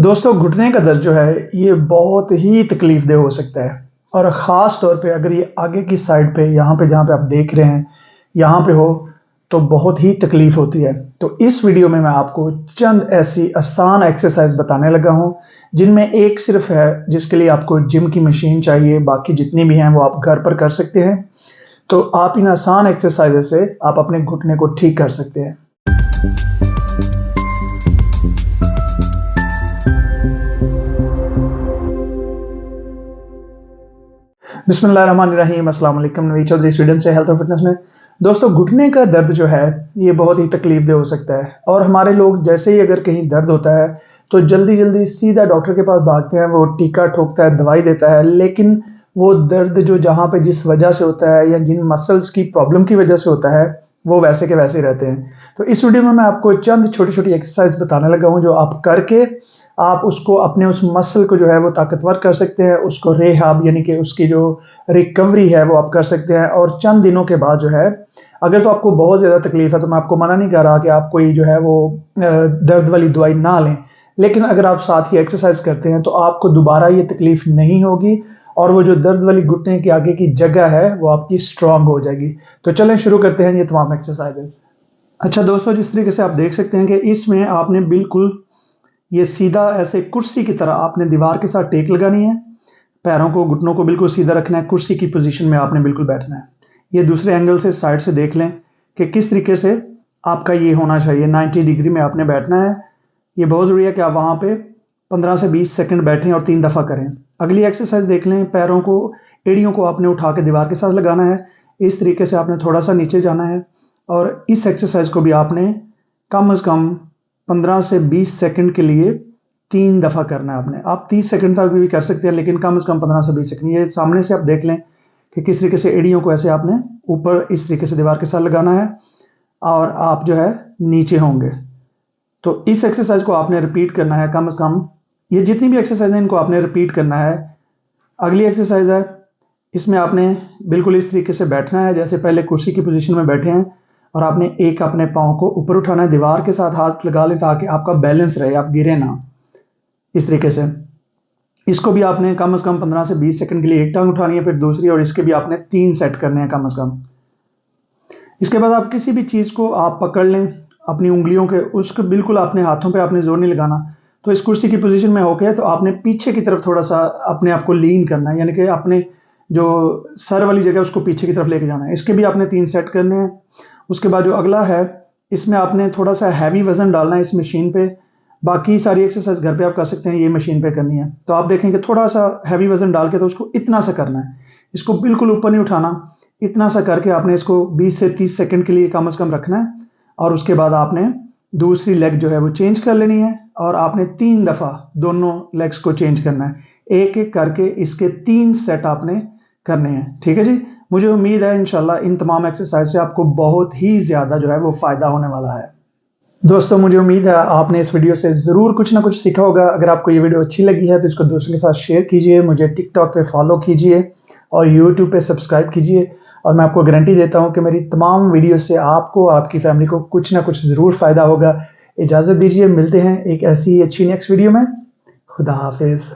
दोस्तों, घुटने का दर्द जो है ये बहुत ही तकलीफ़देह हो सकता है और ख़ास तौर पे अगर ये आगे की साइड पे यहाँ पे जहाँ पे आप देख रहे हैं, यहाँ पे हो तो बहुत ही तकलीफ़ होती है। तो इस वीडियो में मैं आपको चंद ऐसी आसान एक्सरसाइज़ बताने लगा हूँ, जिनमें एक सिर्फ़ है जिसके लिए आपको जिम की मशीन चाहिए, बाकी जितनी भी हैं वो आप घर पर कर सकते हैं। तो आप इन आसान एक्सरसाइज़ से आप अपने घुटने को ठीक कर सकते हैं। बिस्मिल्लाहिर्रहमानिर्रहीम, अस्सलाम वालेकुम। नवीद चौधरी, स्वीडन से हेल्थ और फिटनेस में। दोस्तों, घुटने का दर्द जो है ये बहुत ही तकलीफ़देह हो सकता है और हमारे लोग जैसे ही अगर कहीं दर्द होता है तो जल्दी-जल्दी सीधा डॉक्टर के पास भागते हैं, वो टीका ठोकता है, दवाई देता है, लेकिन वो दर्द जो जहाँ पे जिस वजह से होता है या जिन मसल्स की प्रॉब्लम की वजह से होता है, वो वैसे के वैसे ही रहते हैं। तो इस वीडियो में मैं आपको चंद छोटी-छोटी एक्सरसाइज़ बताने लगा हूँ जो आप करके आप उसको अपने उस मसल को जो है वो ताकतवर कर सकते हैं, उसको रिहैब यानी कि उसकी जो रिकवरी है वो आप कर सकते हैं और चंद दिनों के बाद जो है, अगर तो आपको बहुत ज़्यादा तकलीफ़ है तो मैं आपको मना नहीं कर रहा कि आप कोई जो है वो दर्द वाली दवाई ना लें। लेकिन अगर आप साथ ही एक्सरसाइज़ करते हैं तो आपको दोबारा ये तकलीफ़ नहीं होगी और वो जो दर्द वाली घुटने के आगे की जगह है वो आपकी स्ट्रॉन्ग हो जाएगी। तो चलें शुरू करते हैं ये तमाम एक्सरसाइज़ेज़। अच्छा दोस्तों, जिस तरीके से आप देख सकते हैं कि इसमें आपने बिल्कुल ये सीधा ऐसे कुर्सी की तरह आपने दीवार के साथ टेक लगानी है। पैरों को, घुटनों को बिल्कुल सीधा रखना है, कुर्सी की पोजीशन में आपने बिल्कुल बैठना है। ये दूसरे एंगल से साइड से देख लें कि किस तरीके से आपका ये होना चाहिए, 90 डिग्री में आपने बैठना है। ये बहुत ज़रूरी है कि आप वहाँ पे 15 से 20 सेकंड बैठें और 3 दफ़ा करें। अगली एक्सरसाइज़ देख लें, पैरों को, एड़ियों को आपने उठा के दीवार के साथ लगाना है। इस तरीके से आपने थोड़ा-सा नीचे जाना है और इस एक्सरसाइज़ को भी आपने कम से कम 15 से 20 सेकंड के लिए 3 दफ़ा करना है आपने। आप 30 सेकंड तक भी कर सकते हैं, लेकिन कम से कम 15 से 20 सेकंड। ये सामने से आप देख लें कि किस तरीके से एड़ियों को ऐसे आपने ऊपर इस तरीके से दीवार के साथ लगाना है और आप जो है नीचे होंगे। तो इस एक्सरसाइज़ को आपने रिपीट करना है कम से कम, ये जितनी भी एक्सरसाइज़ हैं इनको आपने रिपीट करना है। अगली एक्सरसाइज़ है, इसमें आपने बिल्कुल इस तरीके से बैठना है जैसे पहले कुर्सी की पोजीशन में बैठे हैं और आपने एक अपने पाँव को ऊपर उठाना है, दीवार के साथ हाथ लगा लें ताकि आपका बैलेंस रहे, आप गिरे ना। इस तरीके से इसको भी आपने कम से कम 15 से 20 सेकंड के लिए एक टांग उठानी है, फिर दूसरी, और इसके भी आपने 3 सेट करने हैं कम से कम। इसके बाद आप किसी भी चीज़ को आप पकड़ लें अपनी उंगलियों के, उसको बिल्कुल अपने हाथों पे आपने जोर नहीं लगाना। तो इस कुर्सी की पोजीशन में होके तो आपने पीछे की तरफ थोड़ा सा अपने आप को लीन करना है, यानी कि अपने जो सर वाली जगह है उसको पीछे की तरफ लेके जाना है। इसके भी आपने 3 सेट करने हैं। उसके बाद जो अगला है, इसमें आपने थोड़ा सा हैवी वजन डालना है इस मशीन पे। बाकी सारी एक्सरसाइज घर पे आप कर सकते हैं, ये मशीन पे करनी है। तो आप देखेंगे थोड़ा सा हैवी वजन डाल के तो उसको इतना सा करना है, इसको बिल्कुल ऊपर नहीं उठाना। इतना सा करके आपने इसको 20 से 30 सेकंड के लिए कम से कम रखना है और उसके बाद आपने दूसरी लेग जो है वो चेंज कर लेनी है और आपने 3 दफ़ा दोनों लेग्स को चेंज करना है। एक-एक करके इसके 3 सेट आपने करने हैं। ठीक है जी? मुझे उम्मीद है इंशाल्लाह इन तमाम एक्सरसाइज से आपको बहुत ही ज़्यादा जो है वो फ़ायदा होने वाला है। दोस्तों, मुझे उम्मीद है आपने इस वीडियो से ज़रूर कुछ ना कुछ सीखा होगा। अगर आपको ये वीडियो अच्छी लगी है तो इसको दोस्तों के साथ शेयर कीजिए, मुझे टिकटॉक पे फॉलो कीजिए और यूट्यूब पे सब्सक्राइब कीजिए। और मैं आपको गारंटी देता हूँ कि मेरी तमाम वीडियो से आपको, आपकी फैमिली को कुछ ना कुछ ज़रूर फ़ायदा होगा। इजाज़त दीजिए, मिलते हैं एक ऐसी ही अच्छी नेक्स्ट वीडियो में। खुदा हाफ़िज़।